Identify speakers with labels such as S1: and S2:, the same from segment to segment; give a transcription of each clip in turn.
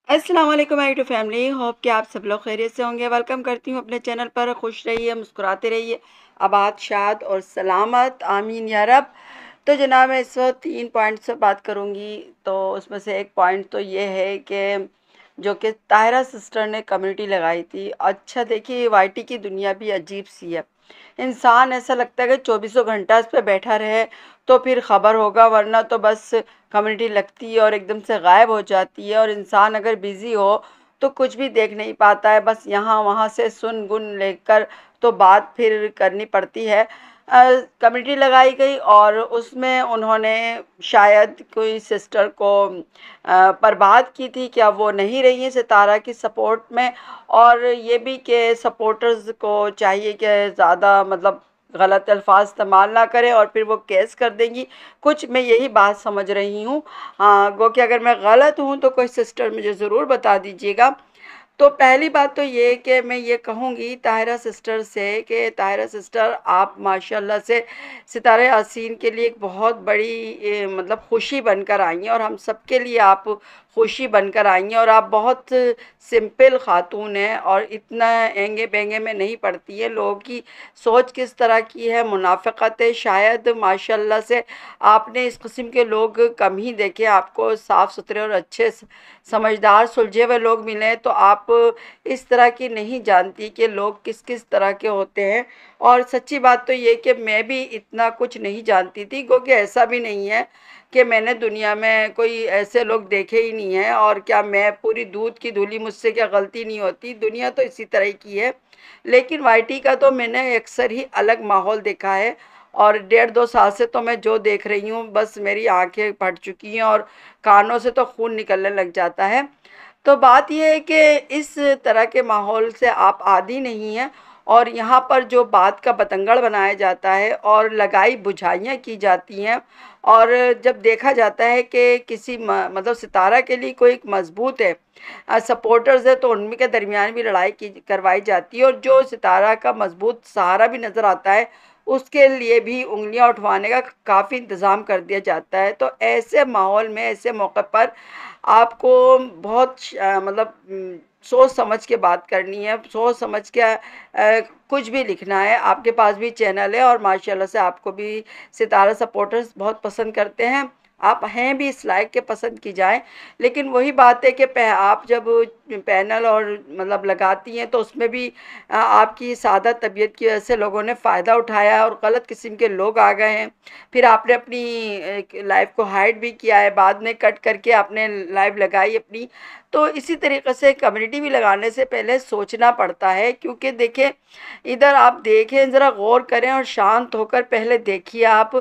S1: अस्सलाम वालेकुम my YouTube family. Hope कि आप सब लोग खैरियत से होंगे। वेलकम करती हूँ अपने चैनल पर। खुश रहिए, मुस्कुराते रहिए, आबाद शाद और सलामत, आमीन या रब। तो जनाब, मैं इस वक्त 3 पॉइंट से बात करूँगी। तो उसमें से एक पॉइंट तो ये है कि जो कि ताहिरा सिस्टर ने कम्युनिटी लगाई थी। अच्छा देखिए, वाईटी की दुनिया भी अजीब सी है। इंसान ऐसा लगता है कि चौबीसों घंटा इस पे बैठा रहे तो फिर खबर होगा, वरना तो बस कम्युनिटी लगती है और एकदम से गायब हो जाती है। और इंसान अगर बिज़ी हो तो कुछ भी देख नहीं पाता है, बस यहाँ वहाँ से सुन गुन लेकर तो बात फिर करनी पड़ती है। कमेटी लगाई गई और उसमें उन्होंने शायद कोई सिस्टर को बर्बाद की थी, क्या वो नहीं रही हैं सितारा की सपोर्ट में। और ये भी कि सपोर्टर्स को चाहिए कि ज़्यादा मतलब गलत अल्फाज इस्तेमाल ना करें और फिर वो केस कर देंगी। कुछ मैं यही बात समझ रही हूँ। हाँ, गो कि अगर मैं गलत हूँ तो कोई सिस्टर मुझे ज़रूर बता दीजिएगा। तो पहली बात तो ये कि मैं ये कहूँगी ताहिरा सिस्टर से कि ताहिरा सिस्टर, आप माशाल्लाह से सितारे यासीन के लिए एक बहुत बड़ी मतलब खुशी बनकर आई हैं और हम सब के लिए आप खुशी बनकर आई हैं। और आप बहुत सिंपल खातून हैं और इतना एंगे बेंगे में नहीं पड़ती है। लोगों की सोच किस तरह की है, मुनाफ़िक़त है शायद, माशाल्लाह से आपने इस किस्म के लोग कम ही देखे। आपको साफ़ सुथरे और अच्छे समझदार सुलझे हुए लोग मिले, तो आप इस तरह की नहीं जानती कि लोग किस किस तरह के होते हैं। और सच्ची बात तो ये कि मैं भी इतना कुछ नहीं जानती थी, क्योंकि ऐसा भी नहीं है कि मैंने दुनिया में कोई ऐसे लोग देखे ही नहीं हैं। और क्या मैं पूरी दूध की धुली, मुझसे क्या गलती नहीं होती, दुनिया तो इसी तरह की है। लेकिन वाईटी का तो मैंने अक्सर ही अलग माहौल देखा है। और 1.5-2 साल से तो मैं जो देख रही हूँ, बस मेरी आंखें फट चुकी हैं और कानों से तो खून निकलने लग जाता है। तो बात यह है कि इस तरह के माहौल से आप आदी नहीं हैं। और यहाँ पर जो बात का बतंगड़ बनाया जाता है और लगाई बुझाइयाँ की जाती हैं, और जब देखा जाता है कि किसी मतलब सितारा के लिए कोई एक मजबूत है, सपोर्टर्स है, तो उनके दरमियान भी लड़ाई की करवाई जाती है। और जो सितारा का मजबूत सहारा भी नज़र आता है, उसके लिए भी उंगलियां उठवाने का काफ़ी इंतज़ाम कर दिया जाता है। तो ऐसे माहौल में, ऐसे मौके पर आपको बहुत मतलब सोच समझ के बात करनी है, सोच समझ के कुछ भी लिखना है। आपके पास भी चैनल है और माशाल्लाह से आपको भी सितारा सपोर्टर्स बहुत पसंद करते हैं। आप हैं भी इस लायक के पसंद की जाए। लेकिन वही बात है कि आप जब पैनल और मतलब लगाती हैं, तो उसमें भी आपकी सादा तबीयत की वजह से लोगों ने फ़ायदा उठाया और गलत किस्म के लोग आ गए हैं। फिर आपने अपनी लाइफ को हाइड भी किया है, बाद में कट करके आपने लाइव लगाई अपनी। तो इसी तरीके से कम्युनिटी भी लगाने से पहले सोचना पड़ता है, क्योंकि देखें, इधर आप देखें, ज़रा गौर करें और शांत होकर पहले देखिए। आप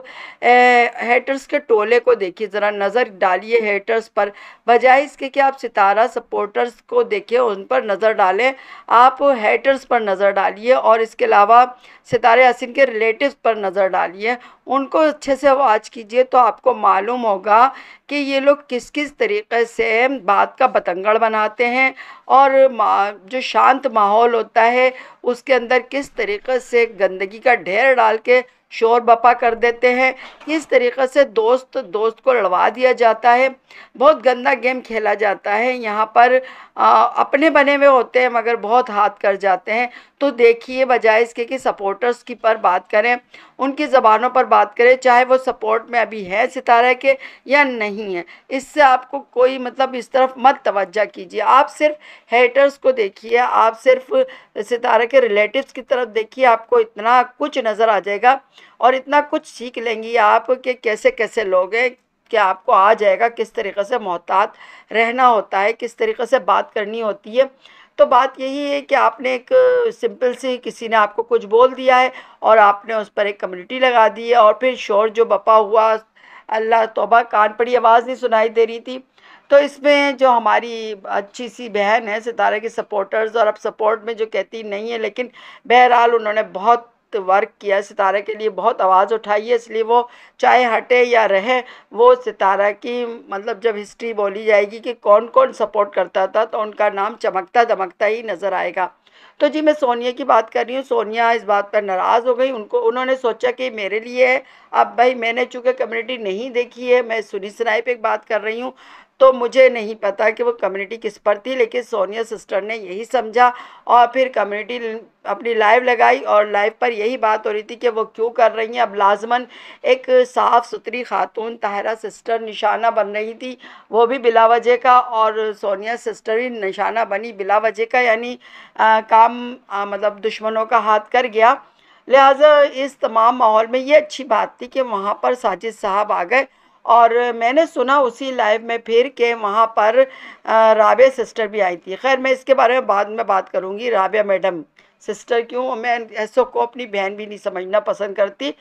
S1: हेटर्स के टोले को देखिए, ज़रा नज़र डालिए हेटर्स पर, बजाय इसके कि आप सितारा सपोर्टर्स को देखें, उन पर नज़र डालें। आप हेटर्स पर नज़र डालिए और इसके अलावा सितारे यासीन के रिलेटिव्स पर नज़र डालिए, उनको अच्छे से वाच कीजिए। तो आपको मालूम होगा कि ये लोग किस किस तरीक़े से बात का बतंगड़ बनाते हैं और जो शांत माहौल होता है उसके अंदर किस तरीक़े से गंदगी का ढेर डाल के शोर बपा कर देते हैं, किस तरीक़े से दोस्त दोस्त को लड़वा दिया जाता है। बहुत गंदा गेम खेला जाता है यहाँ पर। अपने बने हुए होते हैं मगर बहुत हाथ कर जाते हैं। तो देखिए, बजाय इसके कि सपोर्टर्स की पर बात करें, उनकी ज़बानों पर बात करें, चाहे वो सपोर्ट में अभी है सितारा के या नहीं है, इससे आपको कोई मतलब इस तरफ मत तवज्जो कीजिए। आप सिर्फ हेटर्स को देखिए, आप सिर्फ सितारा के रिलेटिव्स की तरफ देखिए, आपको इतना कुछ नज़र आ जाएगा और इतना कुछ सीख लेंगी आप कि कैसे कैसे लोग हैं, कि आपको आ जाएगा किस तरीक़े से मोहतात रहना होता है, किस तरीक़े से बात करनी होती है। तो बात यही है कि आपने एक सिंपल सी, किसी ने आपको कुछ बोल दिया है और आपने उस पर एक कम्युनिटी लगा दी है और फिर शोर जो बपा हुआ, अल्लाह तौबा, कान पड़ी आवाज़ नहीं सुनाई दे रही थी। तो इसमें जो हमारी अच्छी सी बहन है सितारे की सपोर्टर्स, और अब सपोर्ट में जो कहती नहीं है, लेकिन बहरहाल उन्होंने बहुत वर्क किया सितारे के लिए, बहुत आवाज़ उठाई है, इसलिए वो चाहे हटे या रहे, वो सितारा की मतलब जब हिस्ट्री बोली जाएगी कि कौन कौन सपोर्ट करता था, तो उनका नाम चमकता दमकता ही नज़र आएगा। तो जी, मैं सोनिया की बात कर रही हूँ। सोनिया इस बात पर नाराज़ हो गई, उन्होंने सोचा कि मेरे लिए है। अब भाई, मैंने चूँकि कम्युनिटी नहीं देखी है, मैं सुनी सुनाई पे एक बात कर रही हूँ। तो मुझे नहीं पता कि वो कम्युनिटी किस पर थी, लेकिन सोनिया सिस्टर ने यही समझा और फिर कम्युनिटी अपनी लाइव लगाई और लाइव पर यही बात हो रही थी कि वो क्यों कर रही हैं। अब लाजमन एक साफ़ सुथरी खातून ताहिरा सिस्टर निशाना बन रही थी, वो भी बिला वजह का, और सोनिया सिस्टर ही निशाना बनी बिला वजह का, यानी काम मतलब दुश्मनों का हाथ कर गया। लिहाजा इस तमाम माहौल में ये अच्छी बात थी कि वहाँ पर साजिद साहब आ गए। और मैंने सुना उसी लाइव में फिर के वहाँ पर राबिया सिस्टर भी आई थी। खैर मैं इसके बारे में बाद में बात करूँगी, राबिया मैडम सिस्टर क्यों, मैं ऐसों को अपनी बहन भी नहीं समझना पसंद करती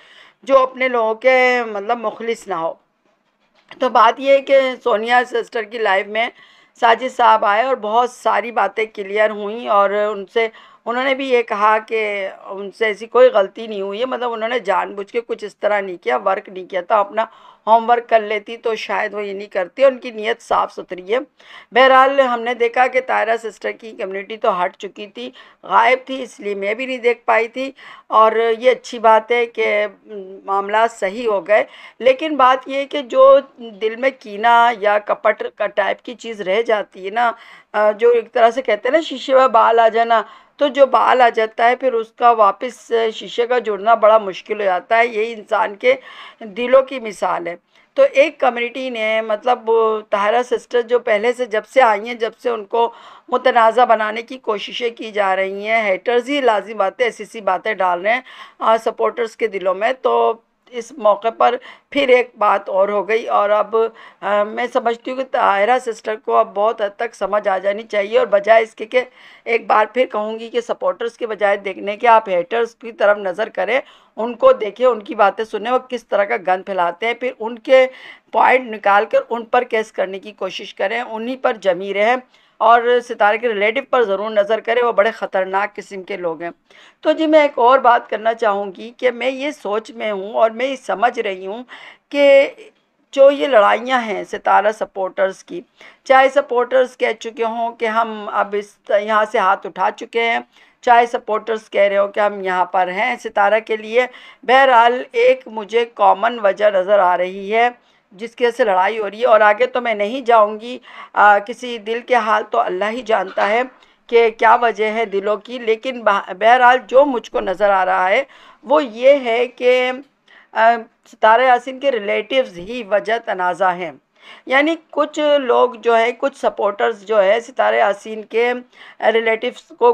S1: जो अपने लोगों के मतलब मुखलिस ना हो। तो बात ये है कि सोनिया सिस्टर की लाइफ में साजिद साहब आए और बहुत सारी बातें क्लियर हुई, और उनसे उन्होंने भी ये कहा कि उनसे ऐसी कोई गलती नहीं हुई है, मतलब उन्होंने जानबूझ के कुछ इस तरह नहीं किया, वर्क नहीं किया था, अपना होमवर्क कर लेती तो शायद वो ये नहीं करती, उनकी नीयत साफ़ सुथरी है। बहरहाल हमने देखा कि तायरा सिस्टर की कम्युनिटी तो हट चुकी थी, गायब थी, इसलिए मैं भी नहीं देख पाई थी, और ये अच्छी बात है कि मामला सही हो गए। लेकिन बात ये है कि जो दिल में कीना या कपट का टाइप की चीज़ रह जाती है ना, जो एक तरह से कहते हैं ना शीशे में बाल आ जाना, तो जो बाल आ जाता है फिर उसका वापस शीशे का जुड़ना बड़ा मुश्किल हो जाता है। यही इंसान के दिलों की मिसाल है। तो एक कम्युनिटी ने मतलब वो ताहरा सिस्टर जो पहले से जब से आई हैं, जब से उनको मुतनाज़ा बनाने की कोशिशें की जा रही हैं, हेटर्स ही लाजिम बातें ऐसी सी बातें डाल रहे हैं सपोर्टर्स के दिलों में, तो इस मौके पर फिर एक बात और हो गई। और अब मैं समझती हूँ कि ताहिरा सिस्टर को अब बहुत हद तक समझ आ जानी चाहिए, और बजाय इसके कि एक बार फिर कहूँगी कि सपोर्टर्स के बजाय देखने के आप हेटर्स की तरफ नज़र करें, उनको देखें, उनकी बातें सुने, वो किस तरह का गंद फैलाते हैं, फिर उनके पॉइंट निकाल कर उन पर केस करने की कोशिश करें, उन्हीं पर जमी रहें, और सितारे के रिलेटिव पर ज़रूर नज़र करें, वो बड़े ख़तरनाक किस्म के लोग हैं। तो जी मैं एक और बात करना चाहूँगी कि मैं ये सोच में हूँ और मैं ये समझ रही हूँ कि जो ये लड़ाइयाँ हैं सितारा सपोर्टर्स की, चाहे सपोर्टर्स कह चुके हों कि हम अब इस यहाँ से हाथ उठा चुके हैं, चाहे सपोर्टर्स कह रहे हो कि हम यहाँ पर हैं सितारा के लिए, बहरहाल एक मुझे कॉमन वजह नज़र आ रही है जिसकी वजह से लड़ाई हो रही है। और आगे तो मैं नहीं जाऊँगी, किसी दिल के हाल तो अल्लाह ही जानता है कि क्या वजह है दिलों की, लेकिन बहरहाल जो मुझको नज़र आ रहा है वो ये है कि सितारा यासीन के रिलेटिव्स ही वजह तनाज़ा हैं। यानी कुछ लोग जो है, कुछ सपोर्टर्स जो है सितारा यासीन के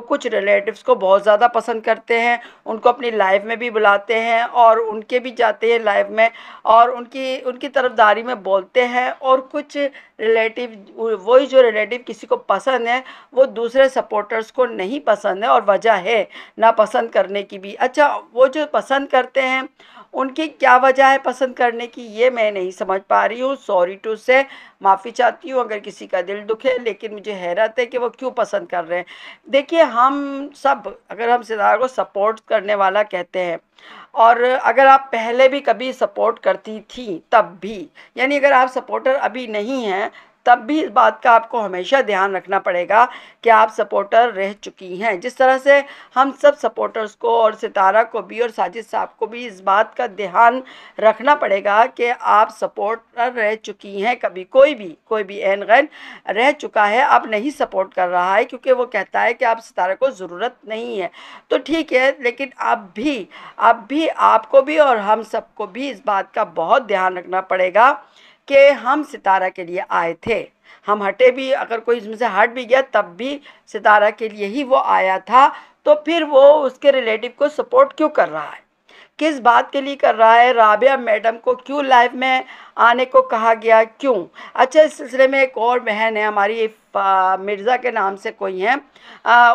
S1: कुछ रिलेटिव्स को बहुत ज़्यादा पसंद करते हैं, उनको अपनी लाइफ में भी बुलाते हैं और उनके भी जाते हैं लाइव में, और उनकी उनकी तरफदारी में बोलते हैं। और कुछ रिलेटिव, वही जो रिलेटिव किसी को पसंद है वो दूसरे सपोर्टर्स को नहीं पसंद है, और वजह है ना पसंद करने की भी। अच्छा, वो जो पसंद करते हैं उनकी क्या वजह है पसंद करने की, ये मैं नहीं समझ पा रही हूँ। सॉरी टू से, माफ़ी चाहती हूँ अगर किसी का दिल दुखे, लेकिन मुझे हैरत है कि वो क्यों पसंद कर रहे हैं। देखिए हम सब, अगर हम सितारा को सपोर्ट करने वाला कहते हैं, और अगर आप पहले भी कभी सपोर्ट करती थी तब भी, यानी अगर आप सपोर्टर अभी नहीं हैं तब भी इस बात का आपको हमेशा ध्यान रखना पड़ेगा कि आप सपोर्टर रह चुकी हैं। जिस तरह से हम सब सपोर्टर्स को और सितारा को भी और साजिद साहब को भी इस बात का ध्यान रखना पड़ेगा कि आप सपोर्टर रह चुकी हैं, कभी कोई भी ऐन गैन रह चुका है, अब नहीं सपोर्ट कर रहा है क्योंकि वो कहता है कि आप सितारा को ज़रूरत नहीं है, तो ठीक है। लेकिन अब भी आपको भी और हम सबको भी इस बात का बहुत ध्यान रखना पड़ेगा कि हम सितारा के लिए आए थे, हम हटे भी, अगर कोई इसमें से हट भी गया तब भी सितारा के लिए ही वो आया था, तो फिर वो उसके रिलेटिव को सपोर्ट क्यों कर रहा है, किस बात के लिए कर रहा है, राबिया मैडम को क्यों लाइव में आने को कहा गया, क्यों। अच्छा, इस सिलसिले में एक और बहन है हमारी, मिर्ज़ा के नाम से कोई हैं,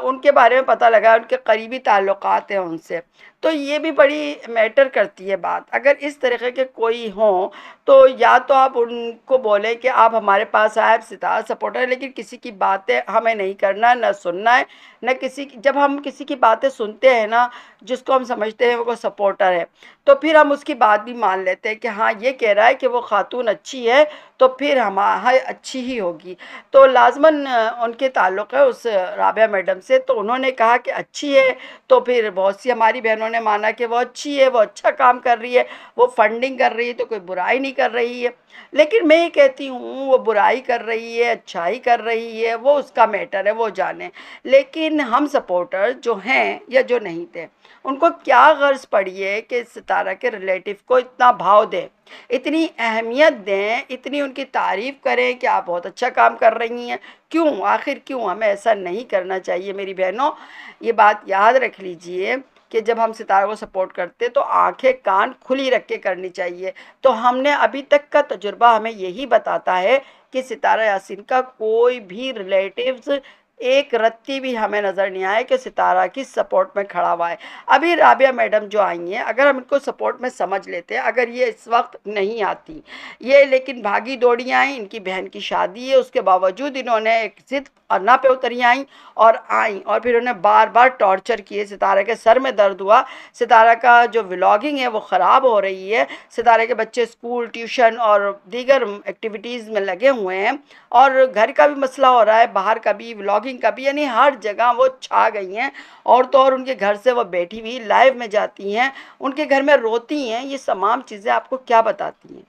S1: उनके बारे में पता लगा, उनके करीबी ताल्लुकात हैं उनसे, तो ये भी बड़ी मैटर करती है बात। अगर इस तरीके के कोई हों तो या तो आप उनको बोलें कि आप हमारे पास आए, आप सितारा सपोर्टर है, लेकिन किसी की बातें हमें नहीं करना है, ना सुनना है, न किसी जब हम किसी की बातें सुनते हैं ना, जिसको हम समझते हैं वो सपोर्टर है, तो फिर हम उसकी बात भी मान लेते हैं कि हाँ ये कह रहा है कि वो खातून अच्छी है, तो फिर हमारी अच्छी ही होगी। तो लाज़मन उनके ताल्लुक़ है उस राबिया मैडम से, तो उन्होंने कहा कि अच्छी है, तो फिर बहुत सी हमारी बहनों ने माना कि वो अच्छी है, वो अच्छा काम कर रही है, वो फंडिंग कर रही है, तो कोई बुराई नहीं कर रही है। लेकिन मैं ये कहती हूँ वो बुराई कर रही है, अच्छाई कर रही है, वो उसका मैटर है, वो जाने। लेकिन हम सपोर्टर जो हैं या जो नहीं थे, उनको क्या गर्ज पड़ी है कि सितारा के रिलेटिव को इतना भाव दें, इतनी अहमियत दें, इतनी उनकी तारीफ़ करें कि आप बहुत अच्छा काम कर रही हैं। क्यों, आखिर क्यों हमें ऐसा नहीं करना चाहिए मेरी बहनों? ये बात याद रख लीजिए कि जब हम सितारा को सपोर्ट करते तो आंखें कान खुली रख के करनी चाहिए। तो हमने अभी तक का तजुर्बा हमें यही बताता है कि सितारा यासीन का कोई भी रिलेटिव्स एक रत्ती भी हमें नज़र नहीं आया कि सितारा की सपोर्ट में खड़ा हुआ है। अभी राबिया मैडम जो आई हैं, अगर हम इनको सपोर्ट में समझ लेते हैं, अगर ये इस वक्त नहीं आती, ये लेकिन भागी दौड़ी आई, इनकी बहन की शादी है, उसके बावजूद इन्होंने एक ज़िद अन्ना पे उतरी आई और फिर उन्हें बार बार टॉर्चर किए। सितारा के सर में दर्द हुआ, सितारा का जो व्लॉगिंग है वो ख़राब हो रही है, सितारे के बच्चे स्कूल, ट्यूशन और दीगर एक्टिविटीज़ में लगे हुए हैं, और घर का भी मसला हो रहा है, बाहर का भी, व्लॉगिंग का भी, यानी हर जगह वो छा गई हैं। और तो और उनके घर से वो बैठी हुई लाइव में जाती हैं, उनके घर में रोती हैं। ये तमाम चीज़ें आपको क्या बताती हैं?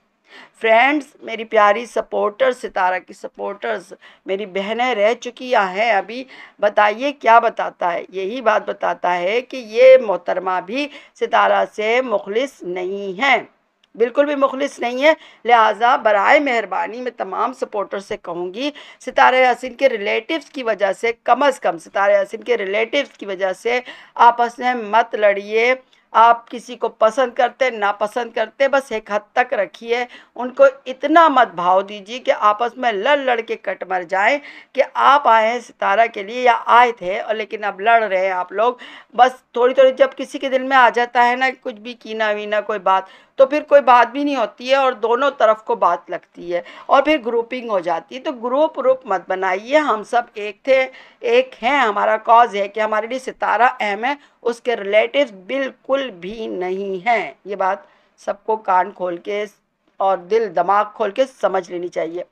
S1: फ्रेंड्स, मेरी प्यारी सपोर्टर्स, सितारा की सपोर्टर्स, मेरी बहनें रह चुकी हैं अभी, बताइए क्या बताता है? यही बात बताता है कि ये मोहतरमा भी सितारा से मुखलिस नहीं हैं, बिल्कुल भी मुखलिस नहीं है। लिहाजा बराए मेहरबानी मैं तमाम सपोर्टर से कहूँगी, सितारा यासीन के रिलेटिव्स की वजह से, कम अज़ कम सितारा यासीन के रिलेटिव्स की वजह से आपस में मत लड़िए। आप किसी को पसंद करते नापसंद करते, बस एक हद तक रखिए, उनको इतना मत भाव दीजिए कि आपस में लड़ लड़ के कट मर जाएं कि आप आए हैं सितारा के लिए या आए थे, और लेकिन अब लड़ रहे हैं आप लोग। बस थोड़ी थोड़ी जब किसी के दिल में आ जाता है ना कुछ भी कीना वीना कोई बात, तो फिर कोई बात भी नहीं होती है और दोनों तरफ को बात लगती है और फिर ग्रुपिंग हो जाती है। तो ग्रुप रूप मत बनाइए, हम सब एक थे, एक हैं, हमारा कॉज है कि हमारे लिए सितारा अहम है, उसके रिलेटिव्स बिल्कुल भी नहीं हैं। ये बात सबको कान खोल के और दिल दिमाग खोल के समझ लेनी चाहिए।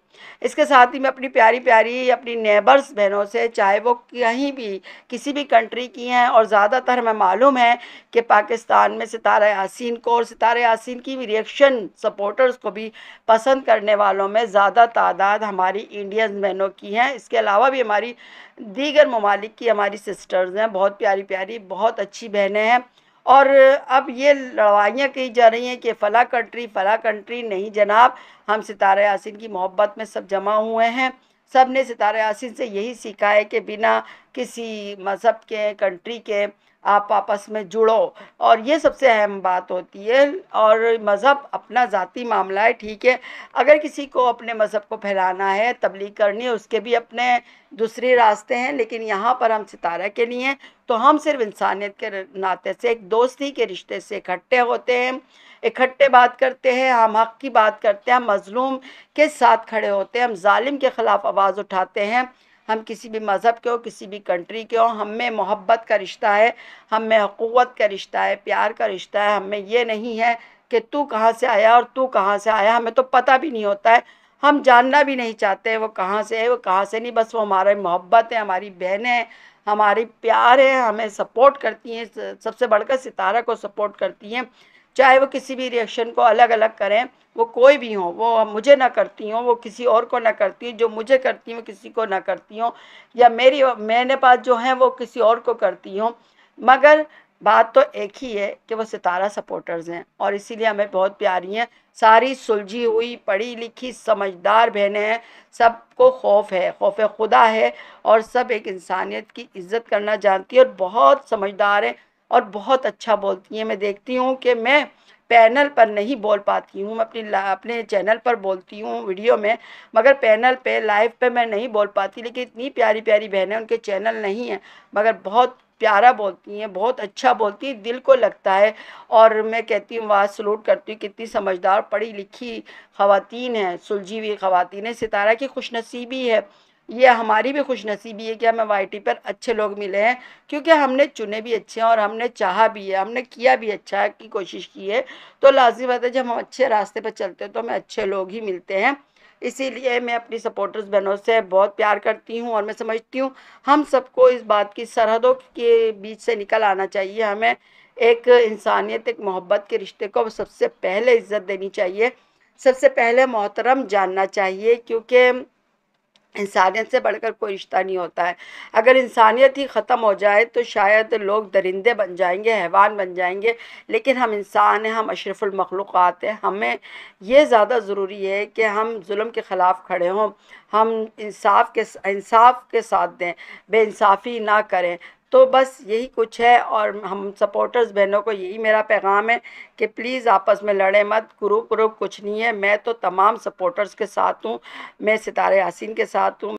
S1: इसके साथ ही मैं अपनी प्यारी प्यारी अपनी नेबर्स बहनों से, चाहे वो कहीं भी किसी भी कंट्री की हैं, और ज़्यादातर हमें मालूम है कि पाकिस्तान में सितारा यासीन को और सितारा यासीन की रिएक्शन सपोर्टर्स को भी पसंद करने वालों में ज़्यादा तादाद हमारी इंडियन बहनों की हैं। इसके अलावा भी हमारी दीगर ममालिक की हमारी सिस्टर्स हैं, बहुत प्यारी प्यारी, बहुत अच्छी बहनें हैं। और अब ये लड़ाइयाँ की जा रही हैं कि फ़लाँ कंट्री, नहीं जनाब, हम सितारा यासीन की मोहब्बत में सब जमा हुए हैं। सब ने सितारा यासीन से यही सीखा है कि बिना किसी मज़हब के, कंट्री के आप आपस में जुड़ो, और ये सबसे अहम बात होती है। और मज़हब अपना ज़ाती मामला है, ठीक है, अगर किसी को अपने मज़हब को फैलाना है, तबलीग करनी है, उसके भी अपने दूसरे रास्ते हैं, लेकिन यहाँ पर हम सितारा के लिए हैं। तो हम सिर्फ इंसानियत के नाते से, एक दोस्ती के रिश्ते से इकट्ठे होते हैं, इकट्ठे बात करते हैं, हम हक़ की बात करते हैं, हम मज़लूम के साथ खड़े होते हैं, हम जालिम के ख़िलाफ़ आवाज़ उठाते हैं। हम किसी भी मज़हब के हो, किसी भी कंट्री के हो, हम में मोहब्बत का रिश्ता है, हम में अख़ुव्वत का रिश्ता है, प्यार का रिश्ता है। हम में ये नहीं है कि तू कहाँ से आया और तू कहाँ से आया, हमें तो पता भी नहीं होता है, हम जानना भी नहीं चाहते वो कहाँ से है, वो कहाँ से नहीं, बस वो हमारी मोहब्बत है, हमारी बहनें हैं, हमारी प्यार है, हमें सपोर्ट करती हैं, सबसे बढ़कर सितारा को सपोर्ट करती हैं। चाहे वो किसी भी रिएक्शन को अलग अलग करें, वो कोई भी हो, वो मुझे ना करती हों, वो किसी और को ना करती हों, जो मुझे करती हों किसी को ना करती हों, या मैंने पास जो हैं वो किसी और को करती हों, मगर बात तो एक ही है कि वो सितारा सपोर्टर्स हैं, और इसीलिए हमें बहुत प्यारी हैं। सारी सुलझी हुई, पढ़ी लिखी, समझदार बहनें हैं, सबको खौफ है, खौफ खुदा है, और सब एक इंसानियत की इज़्ज़त करना जानती है, और बहुत समझदार हैं और बहुत अच्छा बोलती हैं। मैं देखती हूँ कि मैं पैनल पर नहीं बोल पाती हूँ, मैं अपने चैनल पर बोलती हूँ वीडियो में, मगर पैनल पे, लाइव पे मैं नहीं बोल पाती। लेकिन इतनी प्यारी प्यारी बहनें, उनके चैनल नहीं हैं, मगर बहुत प्यारा बोलती हैं, बहुत अच्छा बोलती हैं, दिल को लगता है। और मैं कहती हूँ, वाह, सलूट करती हूँ, कितनी समझदार पढ़ी लिखी ख़वातीन हैं, सुलझी हुई ख़वातीन हैं। सितारा की खुशनसीबी है, ये हमारी भी खुशनसीबी है कि हमें वाईटी पर अच्छे लोग मिले हैं, क्योंकि हमने चुने भी अच्छे हैं और हमने चाहा भी है, हमने किया भी अच्छा की कोशिश की है। तो लाज़िम बात है, जब हम अच्छे रास्ते पर चलते हैं तो हमें अच्छे लोग ही मिलते हैं। इसीलिए मैं अपनी सपोर्टर्स बहनों से बहुत प्यार करती हूँ और मैं समझती हूँ हम सबको इस बात की सरहदों के बीच से निकल आना चाहिए। हमें एक इंसानियत, एक मोहब्बत के रिश्ते को सबसे पहले इज़्ज़त देनी चाहिए, सबसे पहले मोहतरम जानना चाहिए, क्योंकि इंसानियत से बढ़कर कोई रिश्ता नहीं होता है। अगर इंसानियत ही ख़त्म हो जाए तो शायद लोग दरिंदे बन जाएंगे, हैवान बन जाएंगे, लेकिन हम इंसान हैं, हम अशरफुल मखलूक़ात हैं। हमें ये ज़्यादा ज़रूरी है कि हम जुल्म के ख़िलाफ़ खड़े हों, हम इंसाफ के साथ दें, बेइंसाफ़ी ना करें। तो बस यही कुछ है और हम सपोर्टर्स बहनों को यही मेरा पैगाम है कि प्लीज़ आपस में लड़ें मत, ग्रुप कुछ नहीं है। मैं तो तमाम सपोर्टर्स के साथ हूँ, मैं सितारे यासीन के साथ हूँ।